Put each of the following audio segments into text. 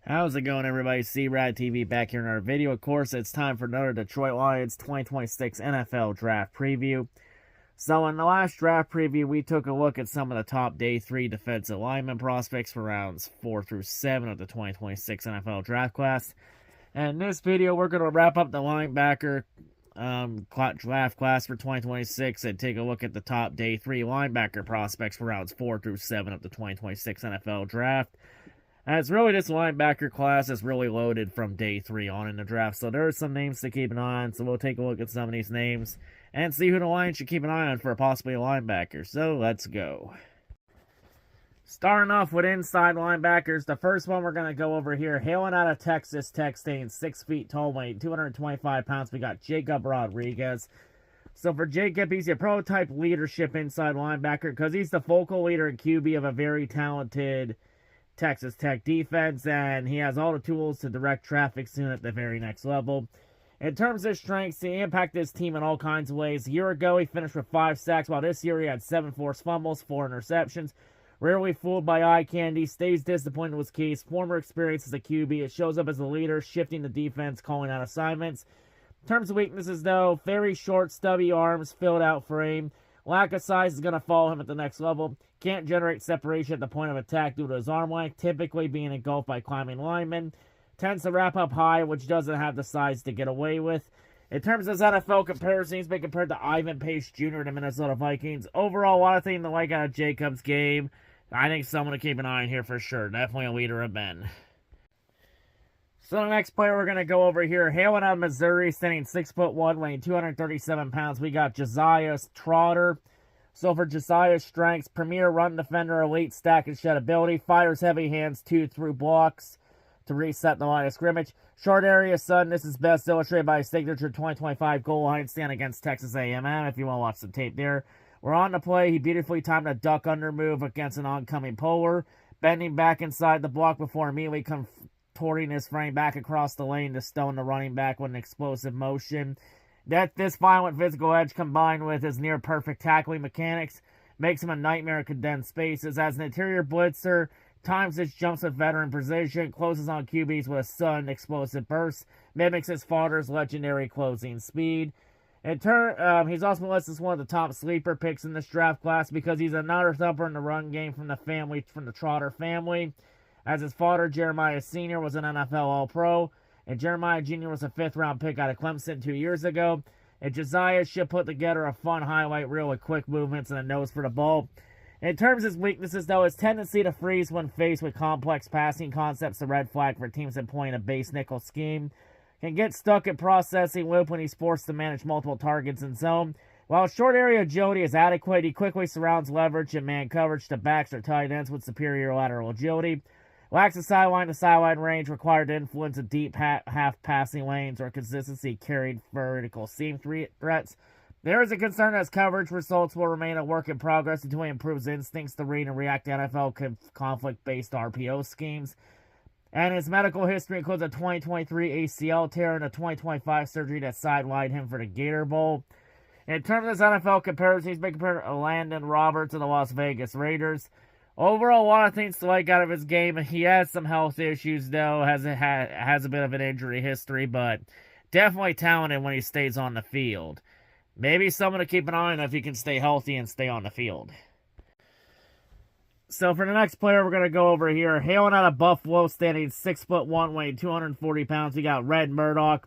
How's it going, everybody? C-RadTV back here in our video. Of course, it's time for another Detroit Lions 2026 NFL Draft Preview. So in the last draft preview, we took a look at some of the top day 3 defensive lineman prospects for rounds 4 through 7 of the 2026 NFL Draft Class. And in this video, we're going to wrap up the linebacker draft class for 2026 and take a look at the top day 3 linebacker prospects for rounds 4 through 7 of the 2026 NFL Draft. And it's really this linebacker class is really loaded from day 3 on in the draft. So there are some names to keep an eye on. So we'll take a look at some of these names and see who the Lions should keep an eye on for possibly a linebacker. So let's go. Starting off with inside linebackers, the first one we're going to go over here, hailing out of Texas Tech, staying 6 feet tall, weighing 225 pounds, we got Jacob Rodriguez. So for Jacob, he's a prototype leadership inside linebacker because he's the focal leader and QB of a very talented Texas Tech defense, and he has all the tools to direct traffic soon at the very next level. In terms of strengths, he impacted his team in all kinds of ways. A year ago, he finished with 5 sacks, while this year he had 7 forced fumbles, 4 interceptions. Rarely fooled by eye candy, stays disciplined with keys, former experience as a QB. It shows up as a leader, shifting the defense, calling out assignments. In terms of weaknesses, though, very short, stubby arms, filled out frame. Lack of size is going to follow him at the next level. Can't generate separation at the point of attack due to his arm length, typically being engulfed by climbing linemen. Tends to wrap up high, which doesn't have the size to get away with. In terms of his NFL comparison, he's been compared to Ivan Pace Jr. to Minnesota Vikings. Overall, a lot of things to like out of Jacob's game. I think someone to keep an eye on here for sure. Definitely a leader of men. So the next player we're going to go over here, hailing out of Missouri, standing 6'1", weighing 237 pounds, we got Josiah Trotter. So for Josiah's strengths, premier run defender, elite stack and shed ability, fires heavy hands 2 through blocks to reset the line of scrimmage. Short area sudden, this is best illustrated by his signature 2025 goal line stand against Texas A&M, if you want to watch some tape there. We're on the play. He beautifully timed a duck under move against an oncoming polar, bending back inside the block before immediately contorting his frame back across the lane to stone the running back with an explosive motion. This violent physical edge combined with his near-perfect tackling mechanics makes him a nightmare in condensed spaces. As an interior blitzer, times his jumps with veteran precision, closes on QBs with a sudden explosive burst, mimics his father's legendary closing speed. He's also been listed as one of the top sleeper picks in this draft class because he's another thumper in the run game from the Trotter family. As his father, Jeremiah Sr., was an NFL All-Pro, and Jeremiah Jr. was a 5th-round pick out of Clemson 2 years ago. And Josiah should put together a fun highlight reel with quick movements and a nose for the ball. In terms of his weaknesses, though, his tendency to freeze when faced with complex passing concepts, a red flag for teams employing a base nickel scheme. Can get stuck at processing loop when he's forced to manage multiple targets in zone. While short area agility is adequate, he quickly surrounds leverage and man coverage to backs or tight ends with superior lateral agility. Lacks the sideline-to-sideline range required to influence a deep half-passing lanes or consistency carried vertical seam threats. There is a concern that his coverage results will remain a work in progress until he improves instincts to read and react to NFL conflict-based RPO schemes. And his medical history includes a 2023 ACL tear and a 2025 surgery that sidelined him for the Gator Bowl. In terms of his NFL comparison, he's been compared to Landon Roberts of the Las Vegas Raiders. Overall, a lot of things to like out of his game. He has some health issues, though. Has a bit of an injury history, but definitely talented when he stays on the field. Maybe someone to keep an eye on if he can stay healthy and stay on the field. So for the next player, we're going to go over here. Hailing out of Buffalo, standing 6'1", weighing 240 pounds, we got Red Murdoch.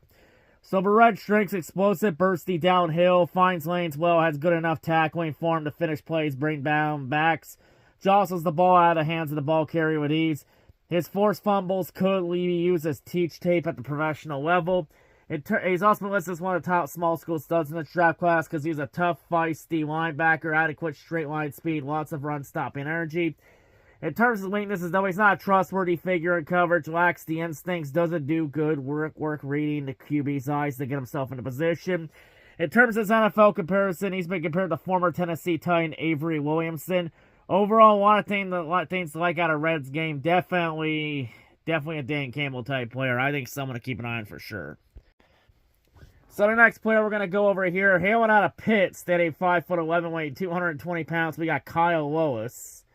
So for Red strengths, explosive, bursty downhill, finds lanes well, has good enough tackling for him to finish plays, bring down backs. Jostles the ball out of the hands of the ball carrier with ease. His forced fumbles could be used as teach tape at the professional level. He's also been listed as one of the top small school studs in the draft class because he's a tough, feisty linebacker, adequate straight line speed, lots of run-stopping energy. In terms of weaknesses, though, he's not a trustworthy figure in coverage, lacks the instincts, doesn't do good work reading the QB's eyes to get himself into position. In terms of his NFL comparison, he's been compared to former Tennessee Titan Avery Williamson. Overall, a lot of things to like out of Red's game. Definitely a Dan Campbell type player. I think someone to keep an eye on for sure. So the next player we're going to go over here, hailing out of Pitt, standing 5'11", weighing 220 pounds, we got Kyle Lewis.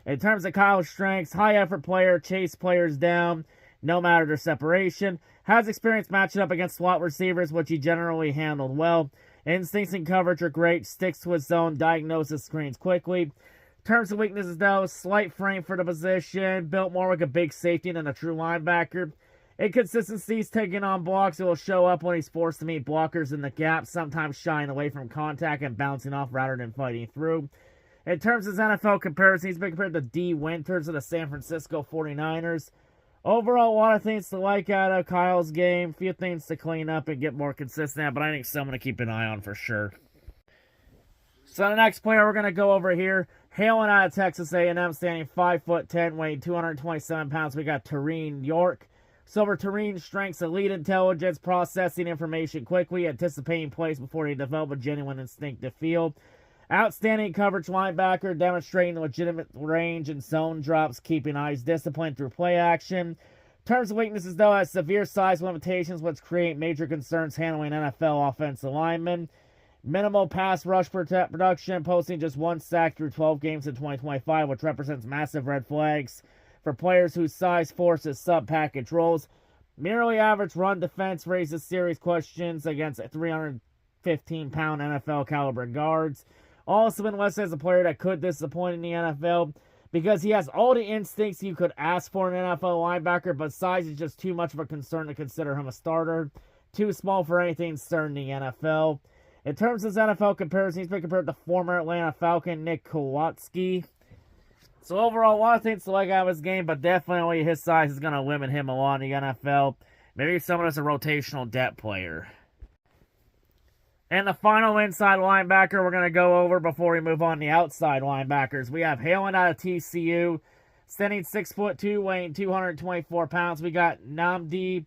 In terms of Kyle's strengths, high effort player, chase players down, no matter their separation. Has experience matching up against slot receivers, which he generally handled well. Instincts and coverage are great, sticks to his zone, diagnoses screens quickly. In terms of weaknesses, though, slight frame for the position, built more like a big safety than a true linebacker. Inconsistencies taking on blocks. It will show up when he's forced to meet blockers in the gap, sometimes shying away from contact and bouncing off rather than fighting through. In terms of his NFL comparison, he's been compared to D. Winters of the San Francisco 49ers. Overall, a lot of things to like out of Kyle's game. Few things to clean up and get more consistent at, but I think someone to keep an eye on for sure. So the next player we're going to go over here, hailing out of Texas A&M, standing 5'10", weighing 227 pounds. We got Terrene York. So for Terrene's strengths, elite intelligence, processing information quickly, anticipating plays before they develop a genuine instinctive feel. Outstanding coverage linebacker, demonstrating legitimate range and zone drops, keeping eyes disciplined through play action. In terms of weaknesses, though, has severe size limitations, which create major concerns handling NFL offensive linemen. Minimal pass rush production, posting just 1 sack through 12 games in 2025, which represents massive red flags for players whose size forces sub-package roles. Merely average run defense raises serious questions against 315-pound NFL-caliber guards. Also been listed as a player that could disappoint in the NFL because he has all the instincts you could ask for an NFL linebacker, but size is just too much of a concern to consider him a starter. Too small for anything starting the NFL. In terms of his NFL comparison, he's been compared to former Atlanta Falcon Nick Kwiatkowski. So overall, a lot of things to like out of his game, but definitely his size is going to limit him a lot in the NFL. Maybe someone as a rotational depth player. And the final inside linebacker we're going to go over before we move on to the outside linebackers. We have hailing out of TCU, standing 6'2", weighing 224 pounds. We got Nnamdi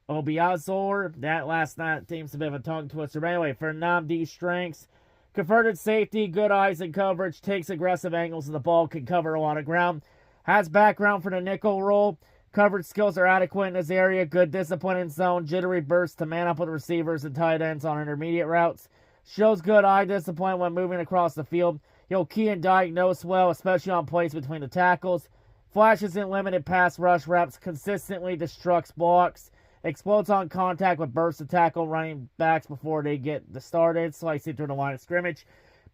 Obiazor. That last night seems a bit of a tongue twister. But anyway, for Nnamdi's strengths, converted safety, good eyes and coverage, takes aggressive angles of the ball, can cover a lot of ground. Has background for the nickel role. Coverage skills are adequate in this area. Good discipline in zone. Jittery burst to man up with receivers and tight ends on intermediate routes. Shows good eye discipline when moving across the field. He'll key and diagnose well, especially on plays between the tackles. Flashes in limited pass rush reps. Consistently destructs blocks. Explodes on contact with bursts to tackle running backs before they get started. Slicing through the line of scrimmage.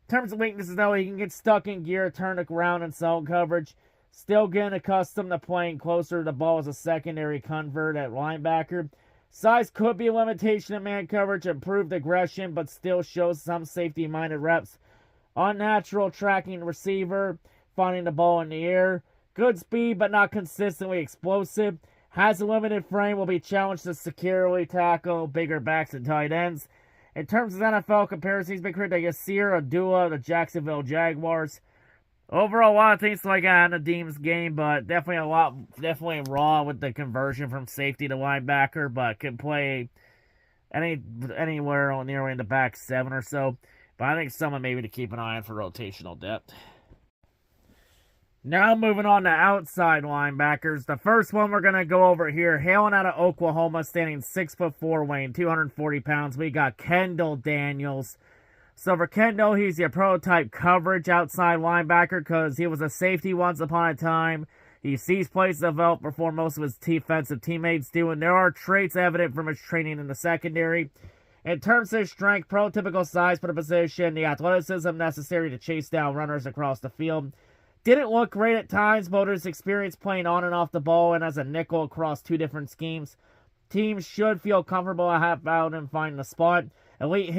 In terms of weaknesses, though, he can get stuck in gear, turn around in zone coverage. Still getting accustomed to playing closer to the ball as a secondary convert at linebacker. Size could be a limitation in man coverage, improved aggression, but still shows some safety-minded reps. Unnatural tracking receiver, finding the ball in the air. Good speed, but not consistently explosive. Has a limited frame, will be challenged to securely tackle bigger backs and tight ends. In terms of NFL comparisons, he's been compared to Yasir Abdullah of the Jacksonville Jaguars. Overall, a lot of things to like out of Deem's game, but definitely raw with the conversion from safety to linebacker, but can play anywhere nearly in the back 7 or so. But I think someone maybe to keep an eye on for rotational depth. Now moving on to outside linebackers. The first one we're going to go over here, hailing out of Oklahoma, standing 6'4", weighing 240 pounds. We got Kendall Daniels. So for Kendall, he's your prototype coverage outside linebacker because he was a safety once upon a time. He sees plays develop before most of his defensive teammates do, and there are traits evident from his training in the secondary. In terms of his strength, prototypical size for the position, the athleticism necessary to chase down runners across the field. Didn't look great at times, but his experience playing on and off the ball and as a nickel across 2 different schemes. Teams should feel comfortable about him finding a spot. Elite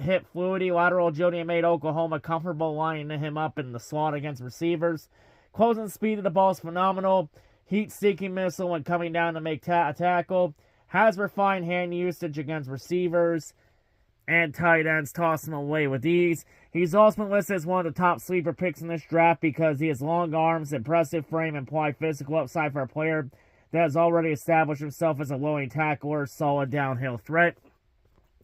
hip fluidity, lateral agility made Oklahoma comfortable lining him up in the slot against receivers. Closing speed of the ball is phenomenal. Heat-seeking missile when coming down to make a tackle. Has refined hand usage against receivers and tight ends, toss him away with ease. He's also been listed as one of the top sleeper picks in this draft because he has long arms, impressive frame, and implied physical upside for a player that has already established himself as a low-end tackler, solid downhill threat.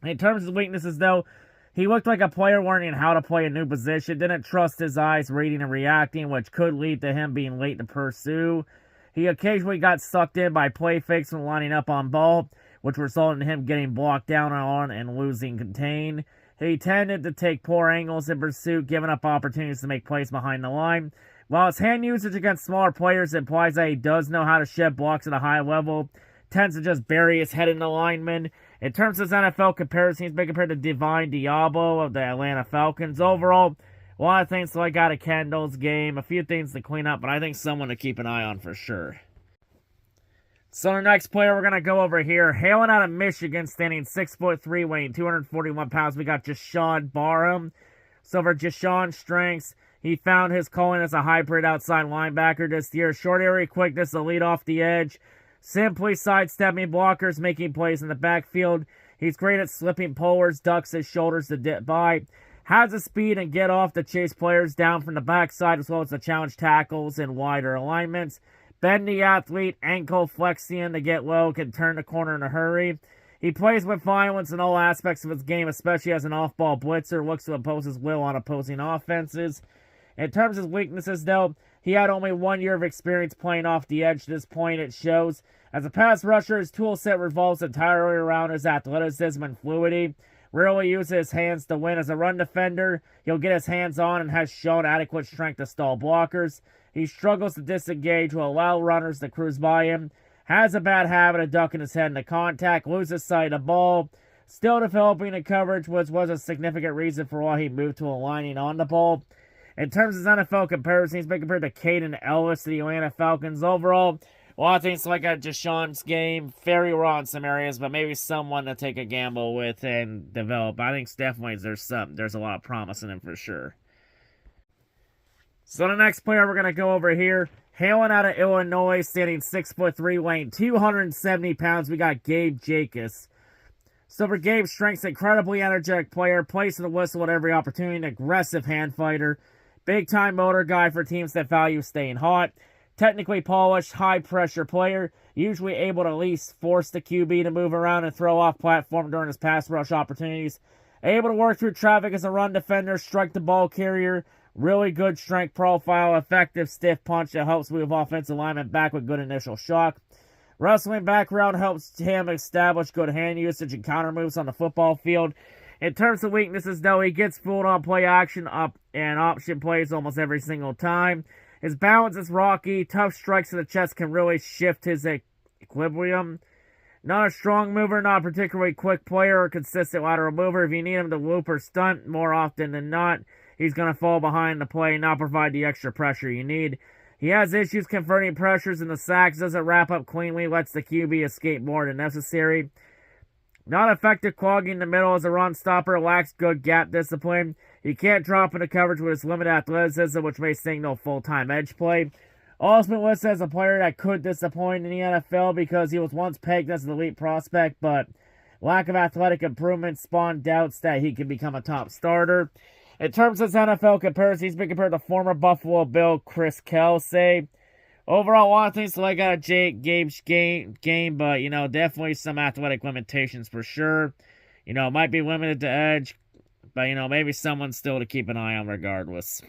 In terms of weaknesses, though, he looked like a player learning how to play a new position, didn't trust his eyes reading and reacting, which could lead to him being late to pursue. He occasionally got sucked in by play fakes when lining up on ball, which resulted in him getting blocked down on and losing contain. He tended to take poor angles in pursuit, giving up opportunities to make plays behind the line. While his hand usage against smaller players implies that he does know how to shed blocks at a high level, tends to just bury his head in the lineman. In terms of his NFL comparison, he's been compared to Divine Diablo of the Atlanta Falcons. Overall, a lot of things to like out of Kendall's game, a few things to clean up, but I think someone to keep an eye on for sure. So the next player we're going to go over here, hailing out of Michigan, standing 6'3", weighing 241 pounds, we got Jashawn Barham. So for Jashawn's strengths, he found his calling as a hybrid outside linebacker this year. Short area quickness to lead off the edge. Simply sidestepping blockers, making plays in the backfield. He's great at slipping pullers, ducks his shoulders to dip by. Has the speed and get off to chase players down from the backside, as well as to challenge tackles in wider alignments. Bendy athlete, ankle flexion to get low, can turn the corner in a hurry. He plays with violence in all aspects of his game, especially as an off-ball blitzer, looks to impose his will on opposing offenses. In terms of his weaknesses, though, he had only 1 year of experience playing off the edge. At this point, it shows. As a pass rusher, his tool set revolves entirely around his athleticism and fluidity. Rarely uses his hands to win. As a run defender, he'll get his hands on and has shown adequate strength to stall blockers. He struggles to disengage, will allow runners to cruise by him. Has a bad habit of ducking his head into contact, loses sight of the ball. Still developing in coverage, which was a significant reason for why he moved to aligning on the ball. In terms of his NFL comparison, he's been compared to Caden Ellis to the Atlanta Falcons. Overall, a lot of things like at Jashawn's game, very raw in some areas, but maybe someone to take a gamble with and develop. I think definitely there's a lot of promise in him for sure. So the next player we're going to go over here, hailing out of Illinois, standing 6'3", weighing 270 pounds, we got Gabe Jacobs. So for Gabe's strengths, incredibly energetic player, plays to the whistle at every opportunity, an aggressive hand fighter, big-time motor guy for teams that value staying hot, technically polished, high-pressure player, usually able to at least force the QB to move around and throw off platform during his pass rush opportunities, able to work through traffic as a run defender, strike the ball carrier, really good strength profile, effective stiff punch that helps move offensive linemen back with good initial shock. Wrestling background helps him establish good hand usage and counter moves on the football field. In terms of weaknesses, though, he gets fooled on play action up and option plays almost every single time. His balance is rocky. Tough strikes to the chest can really shift his equilibrium. Not a strong mover, not a particularly quick player or consistent lateral mover. If you need him to loop or stunt, more often than not, he's going to fall behind the play and not provide the extra pressure you need. He has issues converting pressures in the sacks, doesn't wrap up cleanly, lets the QB escape more than necessary. Not effective clogging the middle as a run stopper, lacks good gap discipline. He can't drop into coverage with his limited athleticism, which may signal full-time edge play. Also been listed as a player that could disappoint in the NFL because he was once pegged as an elite prospect, but lack of athletic improvement spawned doubts that he could become a top starter. In terms of his NFL comparison, he's been compared to former Buffalo Bill Chris Kelsay. Overall, a lot of things to like out of Gabe's game, but, definitely some athletic limitations for sure. Might be limited to edge, but, maybe someone still to keep an eye on regardless.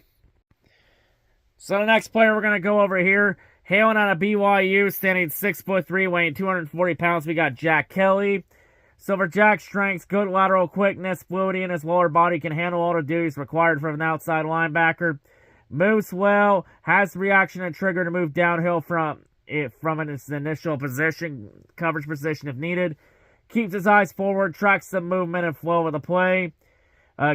So the next player we're going to go over here, hailing out of BYU, standing 6'3", weighing 240 pounds, we got Jack Kelly. So for Jack's strengths, good lateral quickness, fluidity in his lower body, can handle all the duties required from an outside linebacker. Moves well, has reaction and trigger to move downhill from its initial position, coverage position if needed. Keeps his eyes forward, tracks the movement and flow of the play.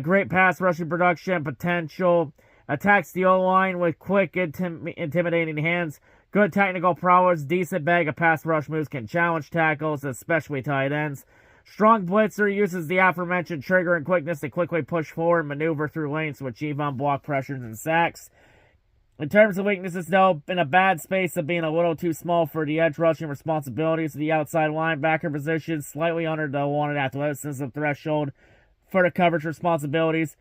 Great pass rushing production, potential. Attacks the O-line with quick, intimidating hands. Good technical prowess, decent bag of pass rush moves, can challenge tackles, especially tight ends. Strong blitzer, uses the aforementioned trigger and quickness to quickly push forward and maneuver through lanes to achieve unblocked pressures and sacks. In terms of weaknesses, though, in a bad space of being a little too small for the edge rushing responsibilities of the outside linebacker position, slightly under the wanted athleticism threshold for the coverage responsibilities.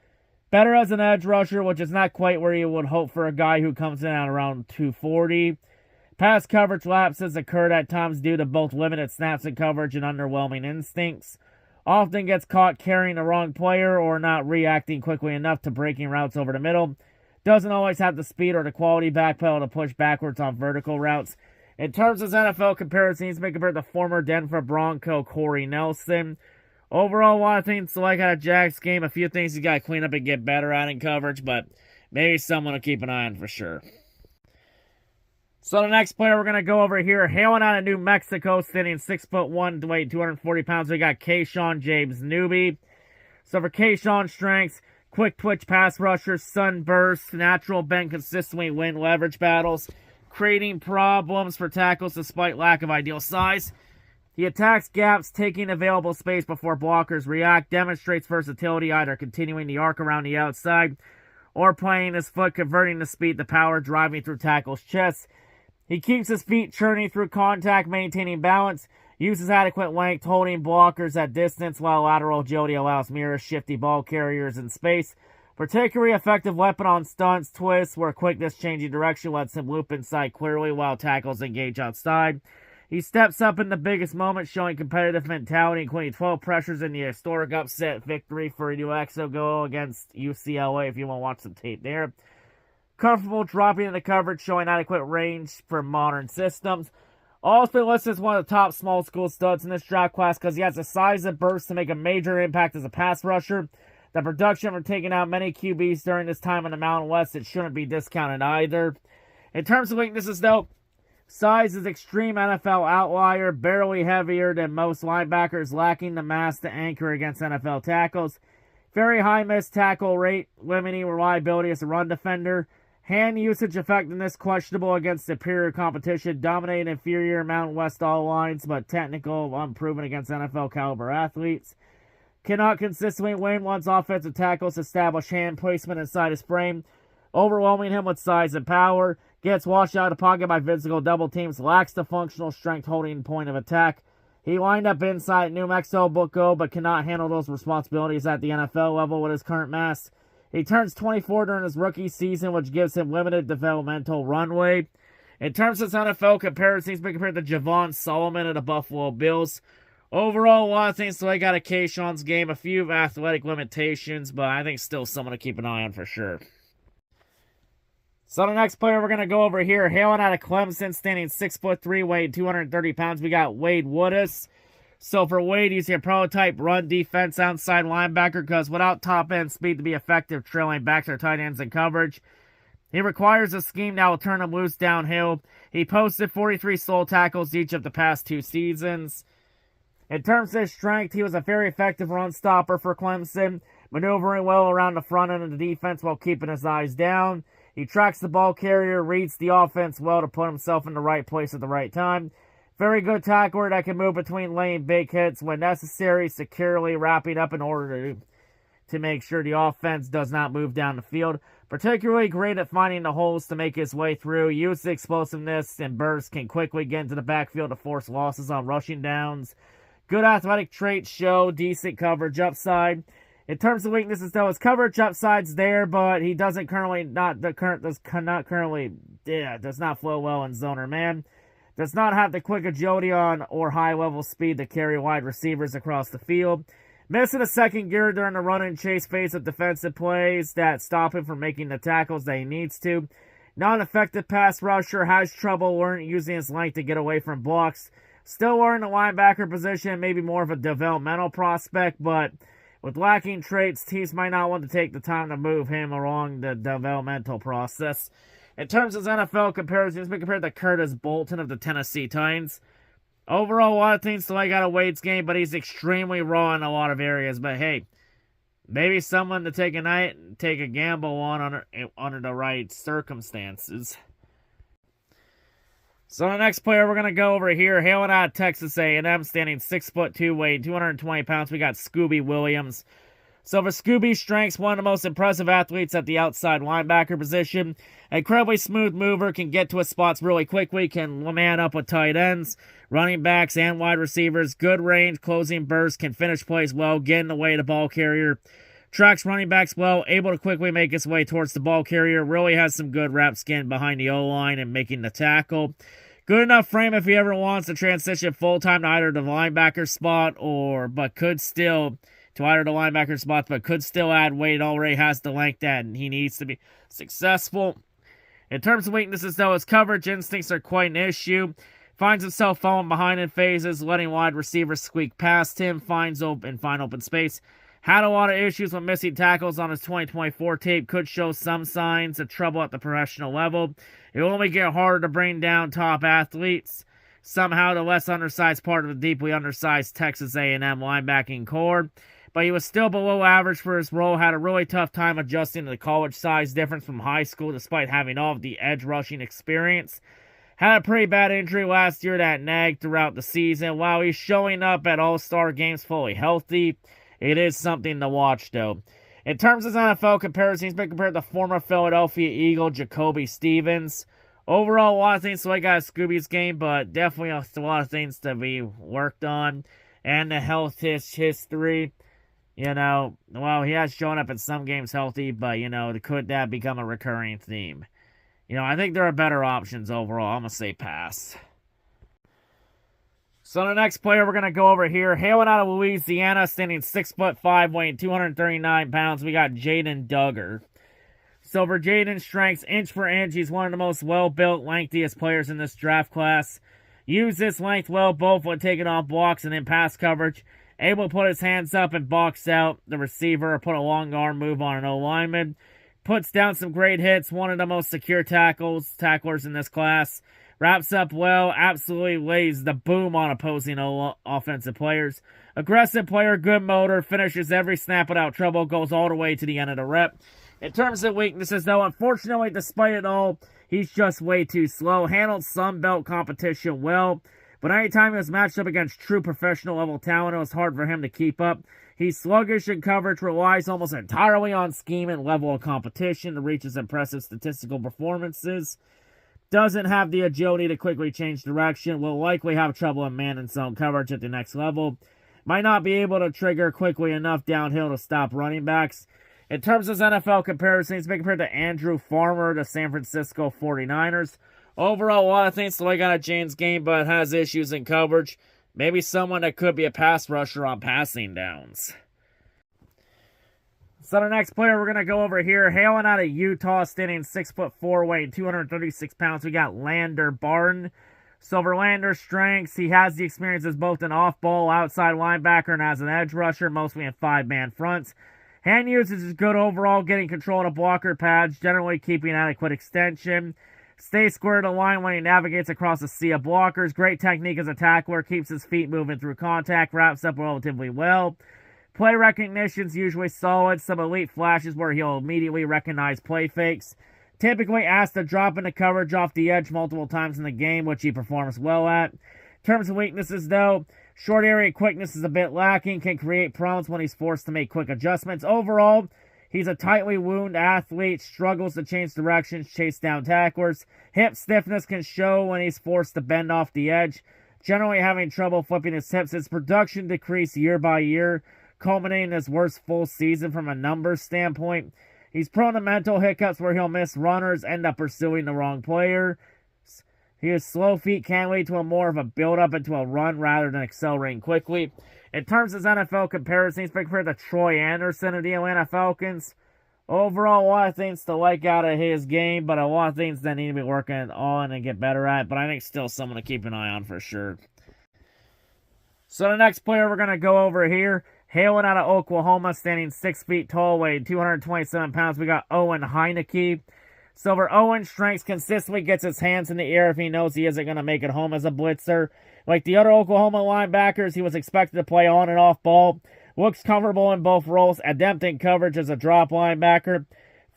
Better as an edge rusher, which is not quite where you would hope for a guy who comes in at around 240. Pass coverage lapses occurred at times due to both limited snaps in coverage and underwhelming instincts. Often gets caught carrying the wrong player or not reacting quickly enough to breaking routes over the middle. Doesn't always have the speed or the quality backpedal to push backwards on vertical routes. In terms of his NFL comparison, he's been compared to former Denver Bronco Corey Nelson. Overall, a lot of things to like out of Jack's game. A few things he's got to clean up and get better at in coverage, but maybe someone to keep an eye on for sure. So the next player we're going to go over here, hailing out of New Mexico, standing 6'1", weighing 240 pounds. We got Kayshawn James Newby. So for Kayshawn's strengths, quick twitch pass rusher, sunburst, natural bend, consistently win leverage battles, creating problems for tackles despite lack of ideal size. He attacks gaps, taking available space before blockers react, demonstrates versatility, either continuing the arc around the outside or playing his foot, converting the speed to power, driving through tackles' chests. He keeps his feet churning through contact, maintaining balance, uses adequate length, holding blockers at distance, while lateral agility allows mirror shifty ball carriers in space. Particularly effective weapon on stunts, twists, where quickness changing direction lets him loop inside clearly while tackles engage outside. He steps up in the biggest moments, showing competitive mentality, including 12 pressures in the historic upset victory for New Mexico against UCLA, if you want to watch some tape there. Comfortable dropping into coverage, showing adequate range for modern systems. Also listed as one of the top small school studs in this draft class because he has the size and burst to make a major impact as a pass rusher. The production for taking out many QBs during this time in the Mountain West, it shouldn't be discounted either. In terms of weaknesses, though, size is extreme NFL outlier, barely heavier than most linebackers, lacking the mass to anchor against NFL tackles. Very high missed tackle rate, limiting reliability as a run defender. Hand usage effectiveness questionable against superior competition, dominating inferior Mountain West all lines, but technical, unproven against NFL caliber athletes. Cannot consistently win once offensive tackles establish hand placement inside his frame, overwhelming him with size and power. Gets washed out of pocket by physical double teams, lacks the functional strength holding point of attack. He lined up inside New Mexico, but cannot handle those responsibilities at the NFL level with his current mass. He turns 24 during his rookie season, which gives him limited developmental runway. In terms of his NFL comparisons, he's been compared to Javon Solomon of the Buffalo Bills. Overall, a lot of things to like out of Kayshawn's game. A few athletic limitations, but I think still someone to keep an eye on for sure. So the next player we're going to go over here, hailing out of Clemson, standing 6'3", weighing 230 pounds, we got Wade Woodis. So for Wade, he's your prototype run defense outside linebacker because without top-end speed to be effective trailing backs or tight ends in coverage, he requires a scheme that will turn him loose downhill. He posted 43 sole tackles each of the past 2 seasons. In terms of his strength, he was a very effective run stopper for Clemson, maneuvering well around the front end of the defense while keeping his eyes down. He tracks the ball carrier, reads the offense well to put himself in the right place at the right time. Very good tackler that can move between laying big hits when necessary, securely wrapping up in order to make sure the offense does not move down the field. Particularly great at finding the holes to make his way through. Use explosiveness and burst, can quickly get into the backfield to force losses on rushing downs. Good athletic traits show decent coverage upside. In terms of weaknesses, though, his coverage upside's there, but he does not flow well in zone or man. Does not have the quick agility on or high-level speed to carry wide receivers across the field. Missing a second gear during the run and chase phase of defensive plays that stop him from making the tackles that he needs to. Not an effective pass rusher, has trouble using his length to get away from blocks. Still learning the linebacker position, maybe more of a developmental prospect, but with lacking traits, teams might not want to take the time to move him along the developmental process. In terms of his NFL comparisons, he's been compared to Curtis Bolton of the Tennessee Titans. Overall, a lot of things to like out of Wade's game, but he's extremely raw in a lot of areas. But hey, maybe someone to take a gamble on under the right circumstances. So the next player we're going to go over here, hailing out of Texas A&M, standing 6'2", weighing 220 pounds, we got Scooby Williams. So for Scooby's strengths, one of the most impressive athletes at the outside linebacker position. Incredibly smooth mover, can get to his spots really quickly, can man up with tight ends, running backs, and wide receivers. Good range, closing burst, can finish plays well, get in the way of the ball carrier. Tracks running backs well, able to quickly make his way towards the ball carrier. Really has some good rep skin behind the O-line and making the tackle. Good enough frame if he ever wants to transition full-time to either the linebacker spot but could still add weight. Already has the length that he needs to be successful. In terms of weaknesses, though, his coverage instincts are quite an issue. Finds himself falling behind in phases, letting wide receivers squeak past him, find open space. Had a lot of issues with missing tackles on his 2024 tape. Could show some signs of trouble at the professional level. It will only get harder to bring down top athletes. Somehow the less undersized part of the deeply undersized Texas A&M linebacking core. But he was still below average for his role, had a really tough time adjusting to the college size difference from high school despite having all of the edge rushing experience. Had a pretty bad injury last year that nagged throughout the season. While he's showing up at all-star games fully healthy, it is something to watch though. In terms of his NFL comparison, he's been compared to former Philadelphia Eagle Jacoby Stevens. Overall, a lot of things to like out of Scooby's game, but definitely a lot of things to be worked on. And the health history, well, he has shown up in some games healthy, but, could that become a recurring theme? I think there are better options overall. I'm going to say pass. So the next player we're going to go over here, hailing out of Louisiana, standing 6'5", weighing 239 pounds, we got Jaden Duggar. So for Jaden's strengths, inch for inch, he's one of the most well-built, lengthiest players in this draft class. Use this length well both when taking off blocks and in pass coverage. Able to put his hands up and box out the receiver or put a long arm move on an O-lineman. Puts down some great hits, one of the most secure tacklers in this class. Wraps up well, absolutely lays the boom on opposing offensive players. Aggressive player, good motor, finishes every snap without trouble, goes all the way to the end of the rep. In terms of weaknesses, though, unfortunately, despite it all, he's just way too slow. Handled Sun Belt competition well, but anytime he was matched up against true professional level talent, it was hard for him to keep up. He's sluggish in coverage, relies almost entirely on scheme and level of competition to reach his impressive statistical performances. Doesn't have the agility to quickly change direction, will likely have trouble in man and zone coverage at the next level. Might not be able to trigger quickly enough downhill to stop running backs. In terms of his NFL comparison, he's been compared to Andrew Farmer, the San Francisco 49ers. Overall, a lot of things to like out of Jaden's game, but has issues in coverage. Maybe someone that could be a pass rusher on passing downs. So the next player we're going to go over here, hailing out of Utah, standing 6'4", weighing 236 pounds, we got Lander Barton. So for Lander's strengths, he has the experience as both an off-ball outside linebacker and as an edge rusher, mostly in five-man fronts. Hand usage is good overall, getting control of the blocker pads, generally keeping adequate extension. Stays square to the line when he navigates across a sea of blockers. Great technique as a tackler, keeps his feet moving through contact, wraps up relatively well. Play recognition's usually solid, some elite flashes where he'll immediately recognize play fakes. Typically asked to drop into coverage off the edge multiple times in the game, which he performs well at. In terms of weaknesses, though, short area quickness is a bit lacking, can create problems when he's forced to make quick adjustments. Overall, he's a tightly wound athlete, struggles to change directions, chase down tacklers. Hip stiffness can show when he's forced to bend off the edge. Generally having trouble flipping his hips. His production decreased year by year, culminating in his worst full season from a numbers standpoint. He's prone to mental hiccups where he'll miss runners, end up pursuing the wrong player. His slow feet can lead to more of a build-up into a run rather than accelerating quickly. In terms of his NFL comparison, he's been compared to Troy Anderson of the Atlanta Falcons. Overall, a lot of things to like out of his game, but a lot of things that need to be working on and get better at. But I think still someone to keep an eye on for sure. So the next player we're going to go over here, hailing out of Oklahoma, standing 6 feet tall, weighing 227 pounds, we got Owen Heineke. So for Owen's strengths, consistently gets his hands in the air if he knows he isn't going to make it home as a blitzer. Like the other Oklahoma linebackers, he was expected to play on and off ball. Looks comfortable in both roles, adept in coverage as a drop linebacker.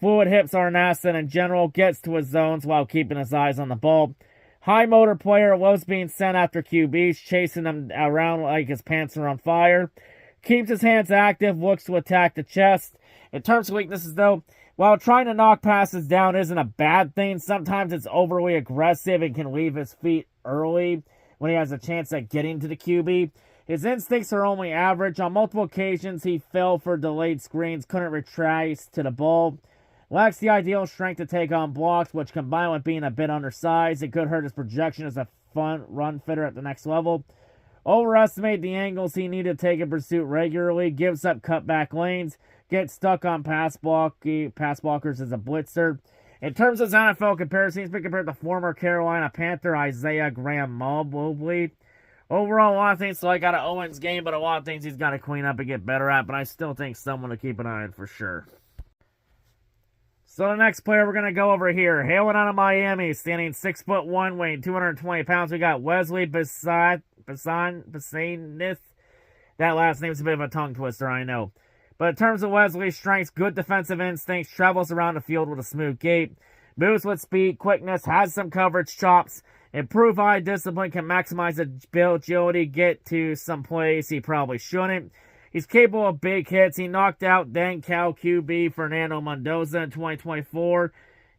Fluid hips are an asset in general, gets to his zones while keeping his eyes on the ball. High motor player, loves being sent after QBs, chasing them around like his pants are on fire. Keeps his hands active, looks to attack the chest. In terms of weaknesses, though, while trying to knock passes down isn't a bad thing, sometimes it's overly aggressive and can leave his feet early when he has a chance at getting to the QB. His instincts are only average. On multiple occasions, he fell for delayed screens, couldn't retrace to the ball. Lacks the ideal strength to take on blocks, which combined with being a bit undersized, it could hurt his projection as a fun run fitter at the next level. Overestimate the angles he needed to take in pursuit regularly, gives up cutback lanes, gets stuck on pass blockers as a blitzer. In terms of his NFL comparison, he's been compared to former Carolina Panther Isaiah Graham Mobley. Overall, a lot of things to like out of Owen's game, but a lot of things he's got to clean up and get better at, but I still think someone to keep an eye on for sure. So the next player we're going to go over here, hailing out of Miami, standing 6'1", weighing 220 pounds. We got Wesley Basanith. That last name's a bit of a tongue twister, I know. But in terms of Wesley's strengths, good defensive instincts, travels around the field with a smooth gait, moves with speed, quickness, has some coverage chops, improved eye discipline, can maximize agility, get to some plays he probably shouldn't. He's capable of big hits. He knocked out then Cal QB Fernando Mendoza in 2024,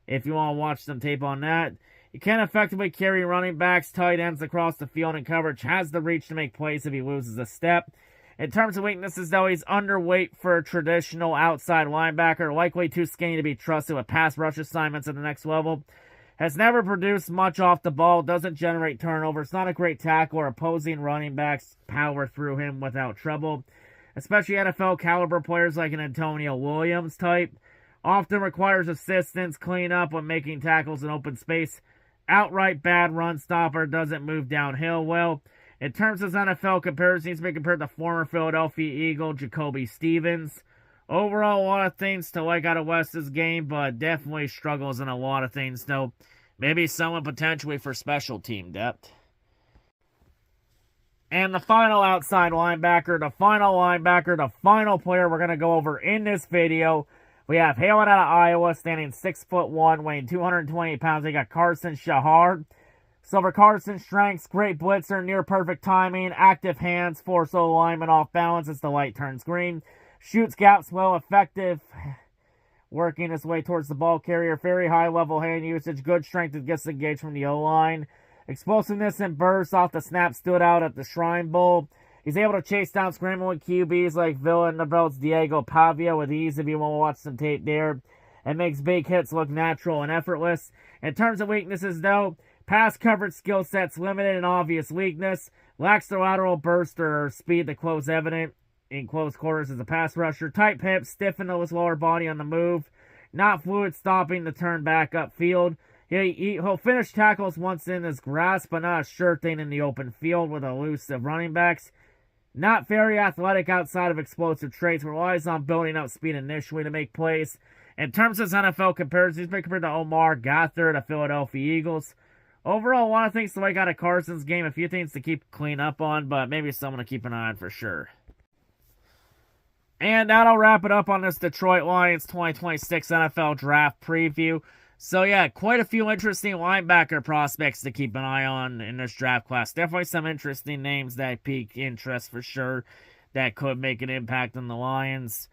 if you want to watch some tape on that. He can effectively carry running backs, tight ends across the field in coverage, has the reach to make plays if he loses a step. In terms of weaknesses, though, he's underweight for a traditional outside linebacker, likely too skinny to be trusted with pass rush assignments at the next level. Has never produced much off the ball, doesn't generate turnovers, not a great tackler. Opposing running backs power through him without trouble, especially NFL caliber players like an Antonio Williams type. Often requires assistance, clean up when making tackles in open space. Outright bad run stopper, doesn't move downhill well. In terms of NFL comparisons, he's been compared to former Philadelphia Eagle Jacoby Stevens. Overall, a lot of things to like out of West's game, but definitely struggles in a lot of things, though. Maybe someone potentially for special team depth. And the final outside linebacker, the final player we're going to go over in this video. We have hailing out of Iowa, standing 6'1", weighing 220 pounds. We got Carson Shahar. So for Carson's strengths, great blitzer, near perfect timing, active hands, force alignment off balance as the light turns green. Shoots gaps well, effective, working his way towards the ball carrier. Very high level hand usage, good strength that gets engaged from the O-line. Explosiveness and bursts off the snap stood out at the Shrine Bowl. He's able to chase down scrambling QBs like Villanova's Diego Pavia with ease if you want to watch some tape there. And makes big hits look natural and effortless. In terms of weaknesses, though, pass coverage skill set's limited and obvious weakness. Lacks the lateral burst or speed that close evident in close quarters as a pass rusher. Tight hips, stiffen his lower body on the move. Not fluid stopping the turn back upfield. He'll finish tackles once in his grasp, but not a sure thing in the open field with elusive running backs. Not very athletic outside of explosive traits. Relies on building up speed initially to make plays. In terms of his NFL comparisons, he's been compared to Omar Gothard of Philadelphia Eagles. Overall, a lot of things to like out of Carson's game. A few things to keep clean up on, but maybe someone to keep an eye on for sure. And that'll wrap it up on this Detroit Lions 2026 NFL Draft Preview. So yeah, quite a few interesting linebacker prospects to keep an eye on in this draft class. Definitely some interesting names that pique interest for sure that could make an impact on the Lions.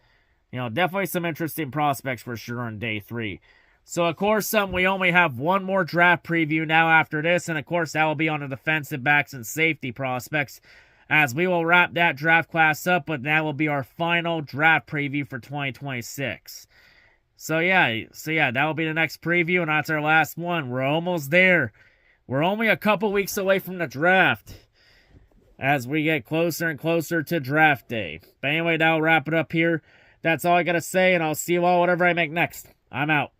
You know, definitely some interesting prospects for sure on day 3. So, of course, we only have one more draft preview now after this, and of course, that will be on the defensive backs and safety prospects, as we will wrap that draft class up, but that will be our final draft preview for 2026. So yeah, that will be the next preview, and that's our last one. We're almost there. We're only a couple weeks away from the draft as we get closer and closer to draft day. But anyway, that'll wrap it up here. That's all I got to say, and I'll see you all whatever I make next. I'm out.